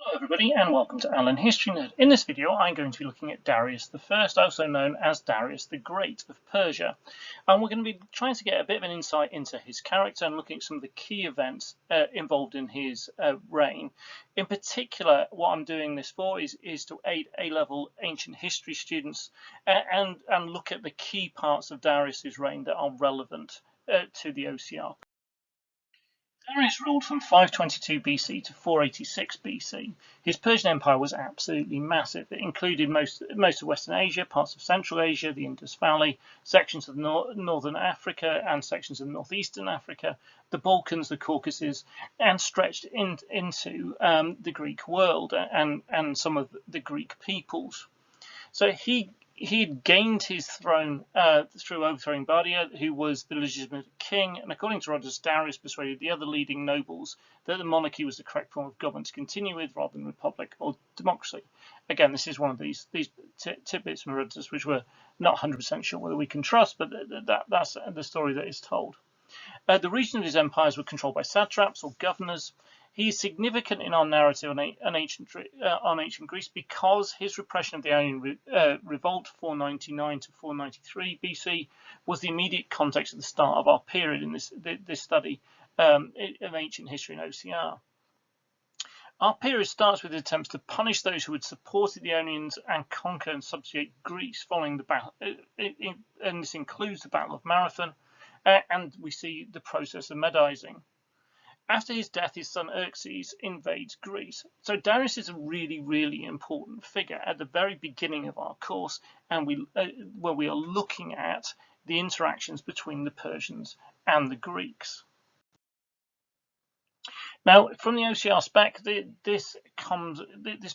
Hello everybody and welcome to Alan History Nerd. In this video I'm going to be looking at Darius I, also known as Darius the Great of Persia. And we're going to be trying to get a bit of an insight into his character and looking at some of the key events involved in his reign. In particular, what I'm doing this for is to aid A-level ancient history students and look at the key parts of Darius's reign that are relevant to the OCR. Darius ruled from 522 BC to 486 BC. His Persian Empire was absolutely massive. It included most of Western Asia, parts of Central Asia, the Indus Valley, sections of Northern Africa and sections of Northeastern Africa, the Balkans, the Caucasus, and stretched into the Greek world and some of the Greek peoples. So he had gained his throne through overthrowing Bardia, who was the legitimate king, and according to Rogers, Darius persuaded the other leading nobles that the monarchy was the correct form of government to continue with rather than republic or democracy. Again, this is one of these tidbits from Rogers which we're not 100% sure whether we can trust, but that's the story that is told. The region of his empires were controlled by satraps or governors. He is significant in our narrative on ancient Greece because his repression of the Ionian Revolt 499 to 493 BC was the immediate context at the start of our period in this study of ancient history and OCR. Our period starts with attempts to punish those who had supported the Ionians and conquer and subjugate Greece following the battle, and this includes the Battle of Marathon, and we see the process of Medizing. After his death, his son Xerxes invades Greece. So Darius is a really, really important figure at the very beginning of our course, and where we are looking at the interactions between the Persians and the Greeks. Now, from the OCR spec, this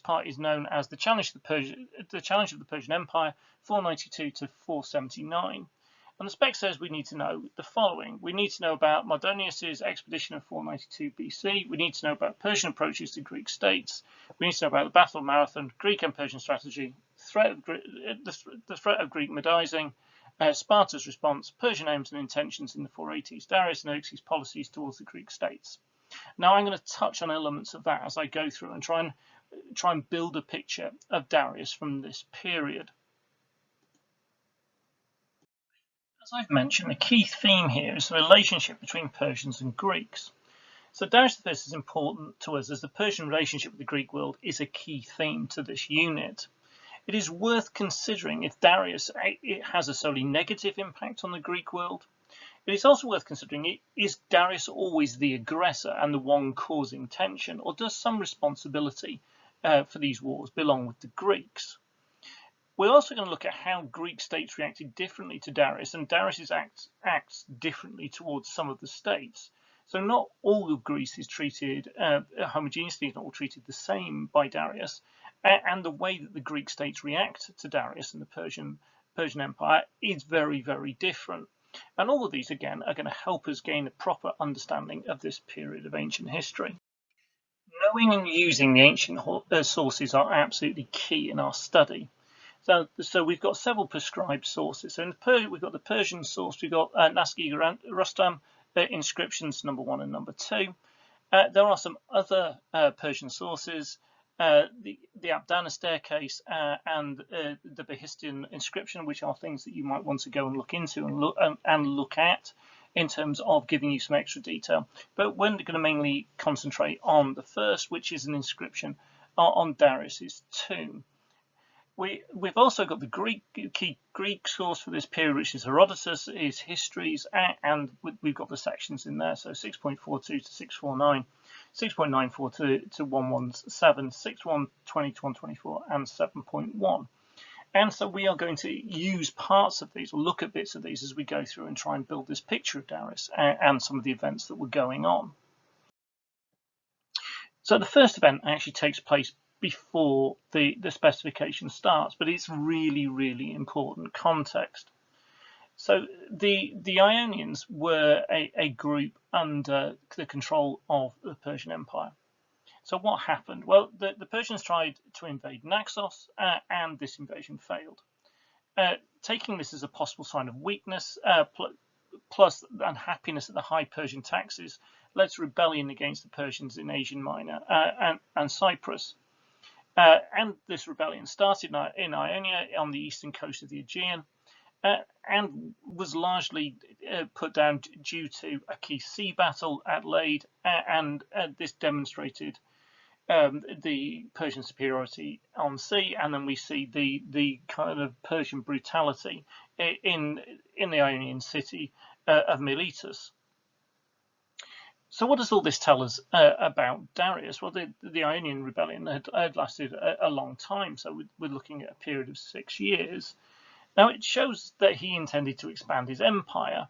part is known as the challenge of the Persian Empire, 492 to 479. And the spec says we need to know the following. We need to know about Mardonius' expedition of 492 BC. We need to know about Persian approaches to Greek states. We need to know about the Battle of Marathon, Greek and Persian strategy, the threat of Greek Medizing, Sparta's response, Persian aims and intentions in the 480s, Darius and Xerxes' policies towards the Greek states. Now I'm going to touch on elements of that as I go through and try and build a picture of Darius from this period. As I've mentioned, the key theme here is the relationship between Persians and Greeks. So Darius I is important to us as the Persian relationship with the Greek world is a key theme to this unit. It is worth considering if Darius has a solely negative impact on the Greek world. It is also worth considering, is Darius always the aggressor and the one causing tension, or does some responsibility for these wars belong with the Greeks? We're also going to look at how Greek states reacted differently to Darius, and Darius acts differently towards some of the states. So not all of Greece is treated homogeneously, is not all treated the same by Darius, and the way that the Greek states react to Darius and the Persian Empire is very, very different. And all of these, again, are going to help us gain a proper understanding of this period of ancient history. Knowing and using the ancient sources are absolutely key in our study. So we've got several prescribed sources. So we've got the Persian source, we've got Naski Rustam inscriptions number 1 and number 2. There are some other Persian sources, the Abdana staircase and the Behistun inscription, which are things that you might want to go and look into and look at in terms of giving you some extra detail. But we're going to mainly concentrate on the first, which is an inscription on Darius's tomb. We've also got the key Greek source for this period, which is Herodotus, his histories, and we've got the sections in there. So 6.42 to 649, 6.94 to 117, 6.120 to 124, and 7.1. And so we are going to use parts of these, or look at bits of these as we go through and try and build this picture of Darius and some of the events that were going on. So the first event actually takes place before the specification starts, but it's really, really important context. So the Ionians were a group under the control of the Persian Empire. So what happened? Well, the Persians tried to invade Naxos, and this invasion failed. Taking this as a possible sign of weakness, plus unhappiness at the high Persian taxes, led to rebellion against the Persians in Asia Minor and Cyprus. And this rebellion started in Ionia on the eastern coast of the Aegean, and was largely put down due to a key sea battle at Lade, and this demonstrated the Persian superiority on sea, and then we see the kind of Persian brutality in the Ionian city of Miletus. So what does all this tell us about Darius? Well, the Ionian rebellion had lasted a long time, so we're looking at a period of 6 years. Now it shows that he intended to expand his empire,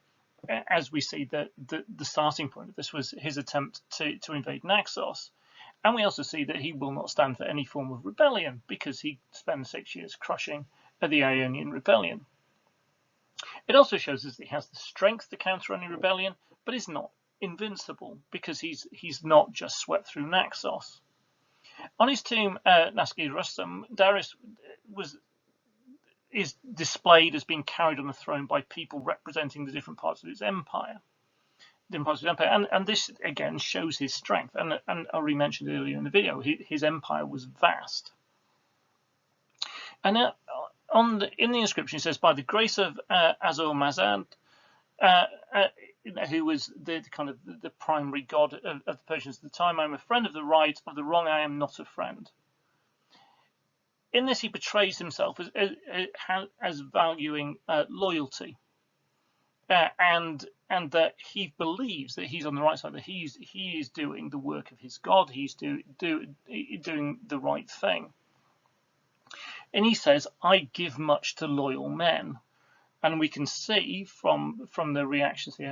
as we see that the starting point of this was his attempt to invade Naxos. And we also see that he will not stand for any form of rebellion, because he spent 6 years crushing the Ionian rebellion. It also shows us that he has the strength to counter any rebellion, but is not invincible, because he's not just swept through Naxos. On his tomb, Nasci Rustum, Darius is displayed as being carried on the throne by people representing the different parts of his empire. And this again shows his strength. And I already mentioned earlier in the video, his empire was vast. And in the inscription, it says, "By the grace of Azur-Mazad, who was the primary god of the Persians at the time, I am a friend of the right, of the wrong I am not a friend." In this, he portrays himself as valuing loyalty, and that he believes that he's on the right side, that he is doing the work of his God, he's doing the right thing. And he says, "I give much to loyal men," and we can see from the reactions to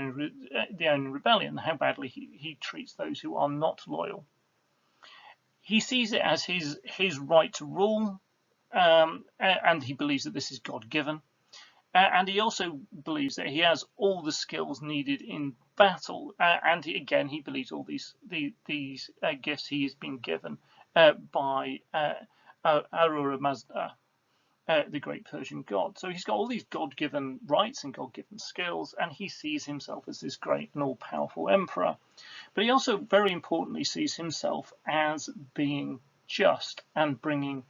the Ionian rebellion how badly he treats those who are not loyal. He sees it as his right to rule. And he believes that this is God-given, and he also believes that he has all the skills needed in battle. And he believes all these gifts he has been given by Ahura Mazda, the great Persian god. So he's got all these God-given rights and God-given skills, and he sees himself as this great and all-powerful emperor. But he also, very importantly, sees himself as being just and bringing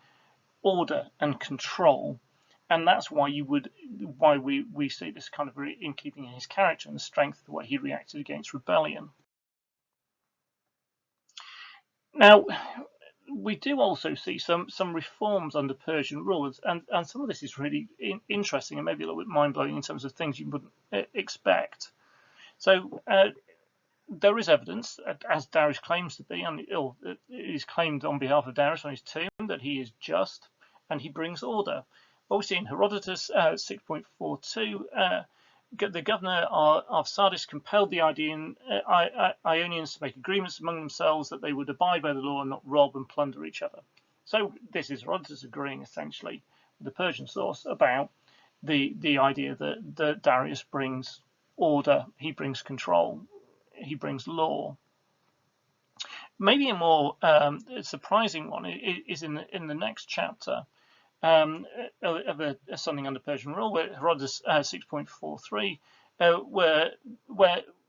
order and control, and that's why we see this kind of in keeping in his character and the strength of the way he reacted against rebellion. Now, we do also see some reforms under Persian rule, and some of this is really interesting and maybe a little bit mind-blowing in terms of things you wouldn't expect. So there is evidence, as Darius claims to be, and it is claimed on behalf of Darius on his tomb, that he is just and he brings order. What we see in Herodotus 6.42, the governor of Sardis compelled the Ionians to make agreements among themselves that they would abide by the law and not rob and plunder each other. So this is Herodotus agreeing essentially with the Persian source about the idea that Darius brings order, he brings control, he brings law. Maybe a more surprising one is in the next chapter of something under Persian rule, where Herodotus 6.43, where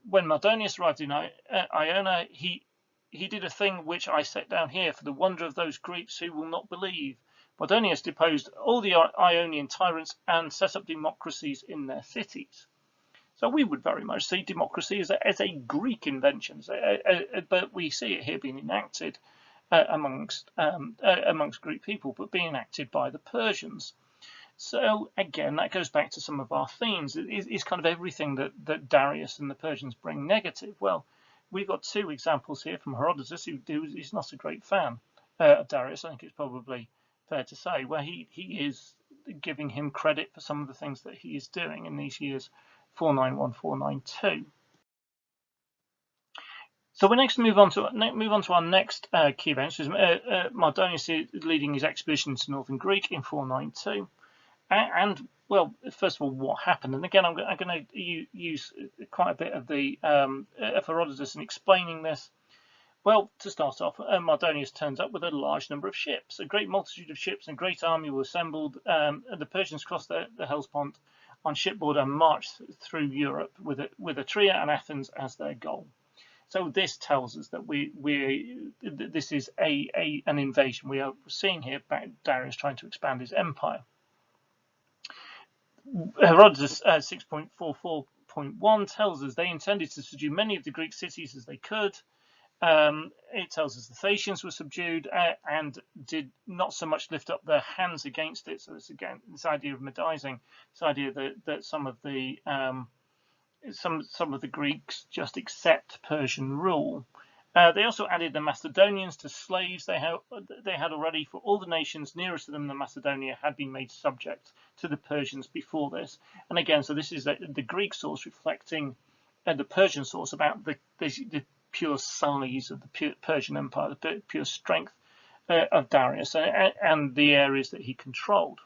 when Mardonius arrived in Ionia, he did a thing which I set down here for the wonder of those Greeks who will not believe. Mardonius deposed all the Ionian tyrants and set up democracies in their cities. So we would very much see democracy as a Greek invention, but we see it here being enacted amongst Greek people, but being enacted by the Persians. So again, that goes back to some of our themes. It's kind of everything that Darius and the Persians bring negative. Well, we've got two examples here from Herodotus, who is not a great fan of Darius. I think it's probably fair to say, where he is giving him credit for some of the things that he is doing in these years 491, 492. So we next move on to our next key event, which is Mardonius leading his expedition to northern Greek in 492. And well, first of all, what happened? And again, I'm going to use quite a bit of the Herodotus in explaining this. Well, to start off, Mardonius turns up with a large number of ships. A great multitude of ships and great army were assembled. The Persians crossed the Hellespont on shipboard and marched through Europe with Etruria and Athens as their goal. So this tells us that this is an invasion. We are seeing here Darius trying to expand his empire. Herodotus 6.44.1 tells us they intended to subdue many of the Greek cities as they could. It tells us the Thracians were subdued and did not so much lift up their hands against it. So this again, this idea of medizing, this idea that some of the Greeks just accept Persian rule. They also added the Macedonians to slaves they had already, for all the nations nearest to them than Macedonia had been made subject to the Persians before this. And again, so this is the Greek source reflecting the Persian source about the pure size of the Persian Empire, the pure strength of Darius and the areas that he controlled.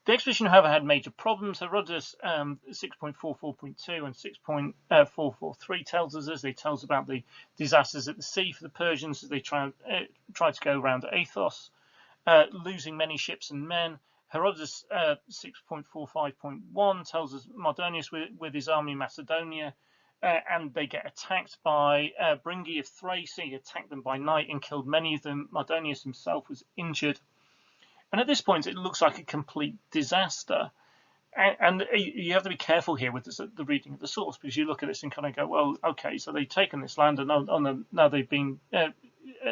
The expedition, however, had major problems. Herodotus 6.44.2 and 6.443 tells us this. They tell us about the disasters at the sea for the Persians as they tried to go around Athos, losing many ships and men. Herodotus 6.45.1 tells us Mardonius with his army in Macedonia, and they get attacked by Bringi of Thrace. He attacked them by night and killed many of them. Mardonius himself was injured. And at this point, it looks like a complete disaster. And you have to be careful here with the reading of the source, because you look at this and kind of go, well, okay, so they've taken this land, and now they've been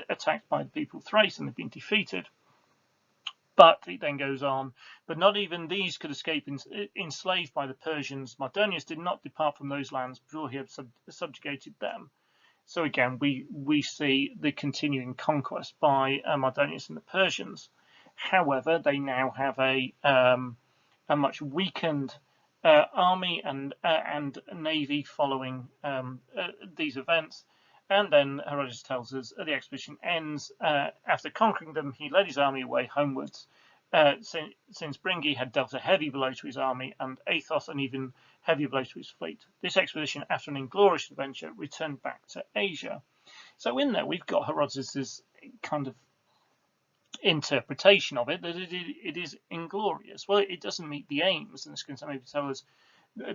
attacked by the people of Thrace, and they've been defeated. But it then goes on, but not even these could escape enslaved by the Persians. Mardonius did not depart from those lands before he had subjugated them. So again, we see the continuing conquest by Mardonius and the Persians. However, they now have a much weakened army and navy following these events. And then Herodotus tells us the expedition ends. After conquering them, he led his army away homewards, since Bringi had dealt a heavy blow to his army and Athos an even heavier blow to his fleet. This expedition, after an inglorious adventure, returned back to Asia. So in there, we've got Herodotus's kind of interpretation of it, that it is inglorious. Well, it doesn't meet the aims, and this can maybe tell us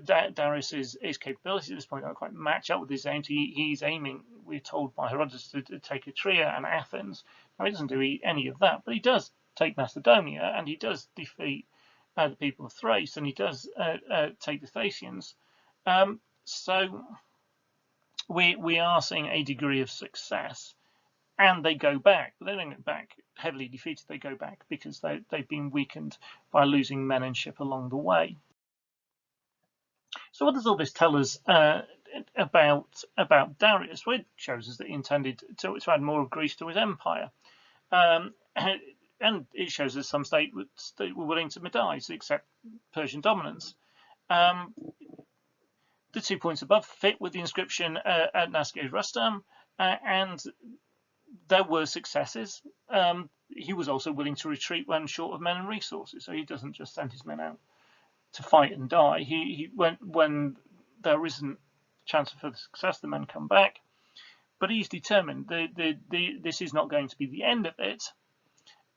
Darius's capabilities at this point don't quite match up with his aims. He's aiming, we're told by Herodotus, to take Etruria and Athens. Now, he doesn't do any of that, but he does take Macedonia, and he does defeat the people of Thrace, and he does take the Thracians. So we are seeing a degree of success. And they go back, but they don't go back heavily defeated. They go back because they've been weakened by losing men and ship along the way. So what does all this tell us about Darius? Well, it shows us that he intended to add more of Greece to his empire. And it shows us some states were willing to medize, accept Persian dominance. The 2 points above fit with the inscription at Nasgeh Rustam, and there were successes. He was also willing to retreat when short of men and resources, so he doesn't just send his men out to fight and die. When there isn't chance for success, the men come back. But he's determined. This is not going to be the end of it.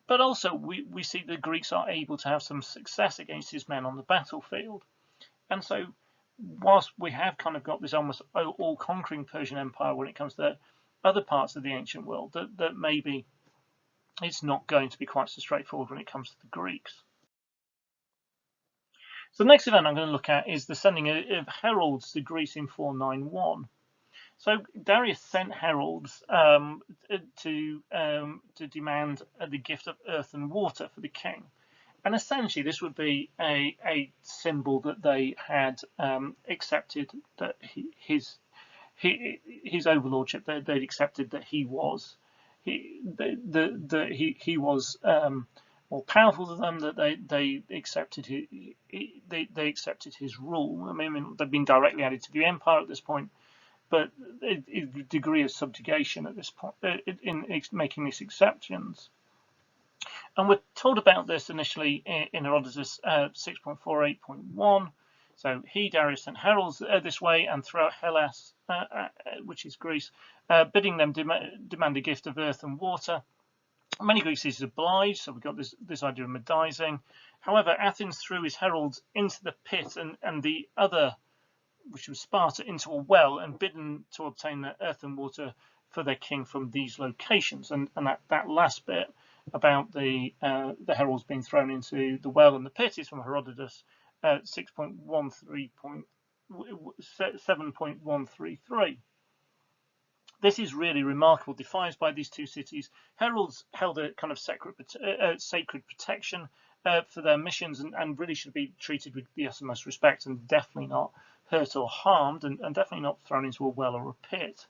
But also, we see the Greeks are able to have some success against his men on the battlefield. And so, whilst we have kind of got this almost all-conquering Persian Empire when it comes to other parts of the ancient world, that maybe it's not going to be quite so straightforward when it comes to the Greeks. So the next event I'm going to look at is the sending of heralds to Greece in 491. So Darius sent heralds to demand the gift of earth and water for the king. And essentially this would be a symbol that they had accepted, that his overlordship, they'd accepted that he was more powerful than them, that they accepted his rule. I mean, they've been directly added to the empire at this point, but a degree of subjugation at this point in making these exceptions. And we're told about this initially in Herodotus 6.48.1. So he, Darius, sent heralds this way and throughout Hellas, which is Greece, bidding them demand a gift of earth and water. Many Greek cities obliged, so we've got this idea of medizing. However, Athens threw his heralds into the pit, and the other which was Sparta, into a well and bidden to obtain the earth and water for their king from these locations. And that last bit about the heralds being thrown into the well and the pit is from Herodotus 7.133. This is really remarkable. Defined by these two cities, heralds held a kind of sacred protection for their missions, and really should be treated with the utmost respect, and definitely not hurt or harmed, and definitely not thrown into a well or a pit.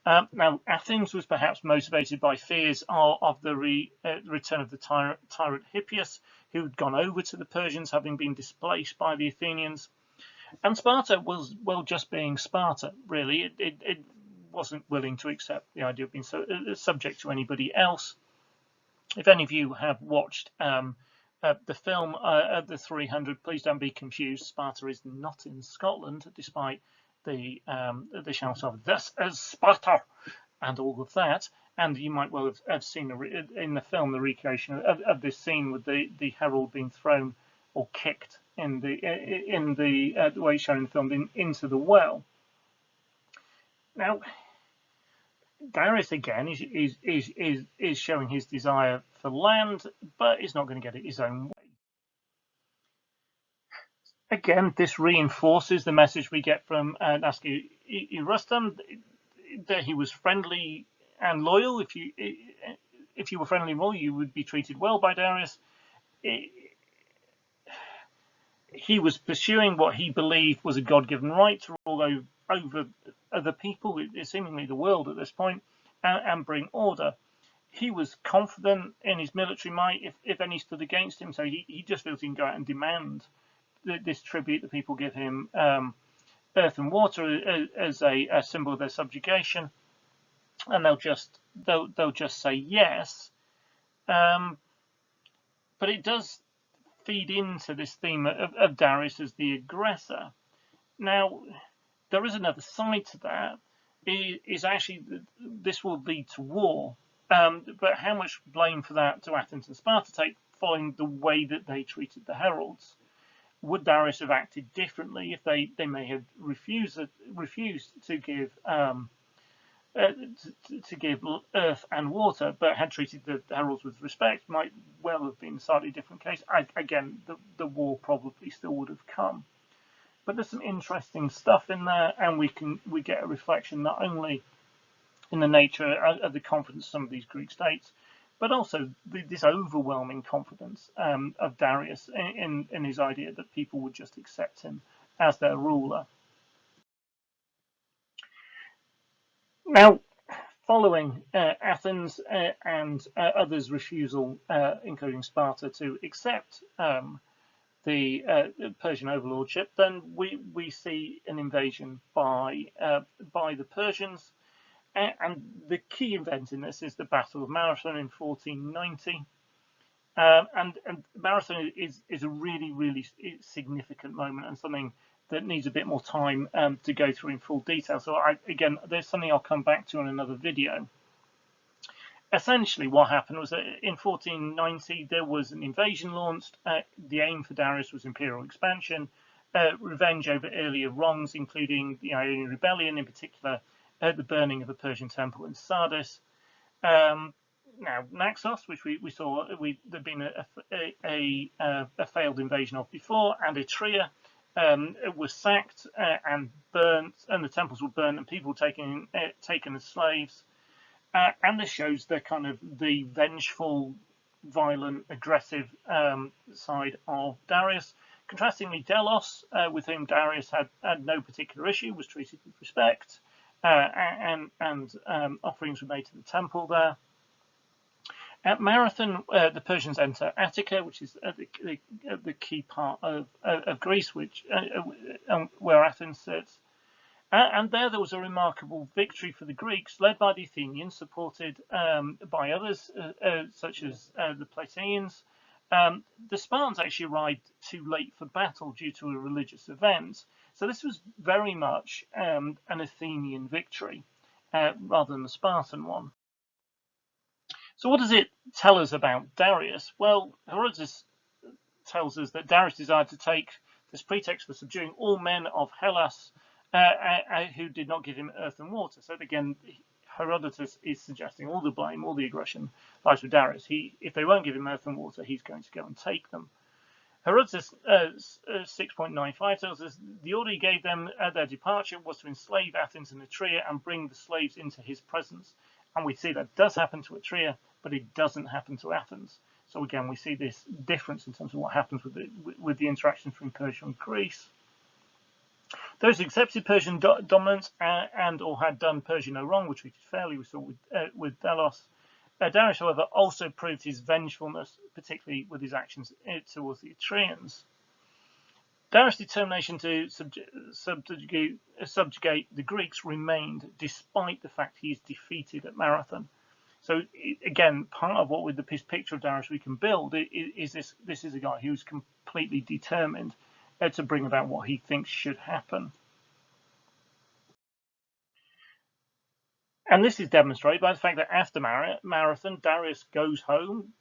Now, Athens was perhaps motivated by fears of the return of the tyrant Hippias, who had gone over to the Persians, having been displaced by the Athenians. And Sparta was, well, just being Sparta, really. It wasn't willing to accept the idea of being subject to anybody else. If any of you have watched the film The 300, please don't be confused. Sparta is not in Scotland, despite the shout of "This is Sparta" and all of that. And you might well have seen in the film the recreation of this scene with the herald being thrown or kicked in the way it's shown in the film into the well. Now, Darius again is showing his desire for land, but he's not going to get it his own way. Again, this reinforces the message we get from Nasci Rustam, that he was friendly and loyal. If you were friendly and loyal, you would be treated well by Darius. He was pursuing what he believed was a God-given right to rule over other people, seemingly the world at this point, and bring order. He was confident in his military might if any stood against him, so he just feels he can go out and demand this tribute that people give him, earth and water, as a symbol of their subjugation, and they'll just say yes. But it does feed into this theme of Darius as the aggressor. Now, there is another side to that. Is actually this will lead to war, but how much blame for that do Athens and Sparta take, following the way that they treated the heralds? Would Darius have acted differently if they may have refused to give earth and water, but had treated the heralds with respect? Might well have been a slightly different case. Again, the war probably still would have come. But there's some interesting stuff in there, and we get a reflection not only in the nature of the confidence of some of these Greek states, but also this overwhelming confidence of Darius in his idea that people would just accept him as their ruler. Now, following Athens and others' refusal, including Sparta, to accept the Persian overlordship, then we see an invasion by the Persians. And the key event in this is the Battle of Marathon in 1490. And Marathon is a really significant moment, and something that needs a bit more time to go through in full detail. So again, there's something I'll come back to in another video. Essentially, what happened was that in 1490 there was an invasion launched. The aim for Darius was imperial expansion, revenge over earlier wrongs, including the Ionian Rebellion, in particular the burning of a Persian temple in Sardis. Now, Naxos, which we saw there'd been a failed invasion of before, and Etruria was sacked and burnt, and the temples were burnt, and people taken as slaves. And this shows the vengeful, violent, aggressive side of Darius. Contrastingly, Delos, with whom Darius had no particular issue, was treated with respect, and offerings were made to the temple there. At Marathon, the Persians enter Attica, which is the key part of Greece, where Athens sits. And there was a remarkable victory for the Greeks, led by the Athenians, supported by others, such as the Plataeans. The Spartans actually arrived too late for battle due to a religious event. So this was very much an Athenian victory, rather than a Spartan one. So what does it tell us about Darius? Well, Herodotus tells us that Darius desired to take this pretext for subduing all men of Hellas who did not give him earth and water. So again, Herodotus is suggesting all the blame, all the aggression lies with Darius. If they won't give him earth and water, he's going to go and take them. Herodotus 6.95 tells us the order he gave them at their departure was to enslave Athens and Etruria and bring the slaves into his presence. And we see that does happen to Etruria, but it doesn't happen to Athens. So again, we see this difference in terms of what happens with the interactions between Persia and Greece. Those who accepted Persian dominance and or had done Persia no wrong, which we did fairly, we saw with Delos. Darius, however, also proved his vengefulness, particularly with his actions towards the Etrurians. Darius' determination to subjugate the Greeks remained, despite the fact he is defeated at Marathon. So again, part of what with the picture of Darius we can build is this is a guy who's completely determined to bring about what he thinks should happen. And this is demonstrated by the fact that after Marathon, Darius goes home.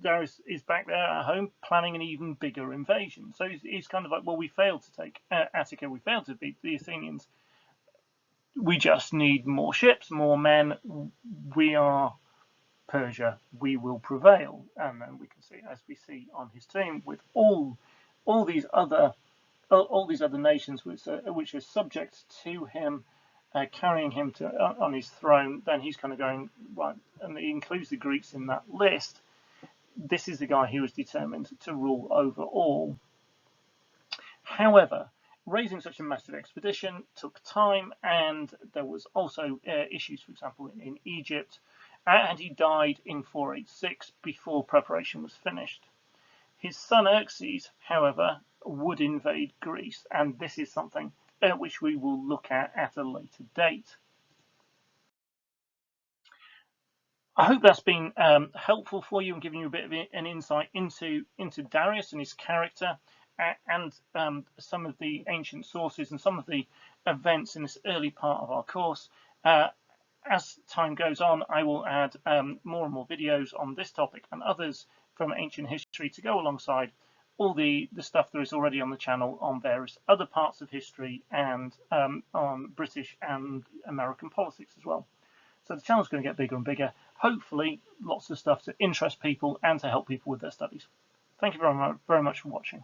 Darius is back there at home planning an even bigger invasion. So he's kind of like, well, we failed to take Attica, we failed to beat the Athenians. We just need more ships, more men. We are Persia, we will prevail. And then we can see, as we see on his team, with all these other nations which are subject to him, carrying him on his throne, then he's kind of going, right, and he includes the Greeks in that list. This is the guy who was determined to rule over all. However, raising such a massive expedition took time, and there was also issues, for example, in Egypt, and he died in 486 before preparation was finished. His son Xerxes, however, would invade Greece, and this is something which we will look at a later date. I hope that's been helpful for you and giving you a bit of an insight into Darius and his character, and some of the ancient sources and some of the events in this early part of our course. As time goes on, I will add more and more videos on this topic and others from ancient history to go alongside all the stuff there is already on the channel on various other parts of history and on British and American politics as well. So the channel's going to get bigger and bigger. Hopefully, lots of stuff to interest people and to help people with their studies. Thank you very much for watching.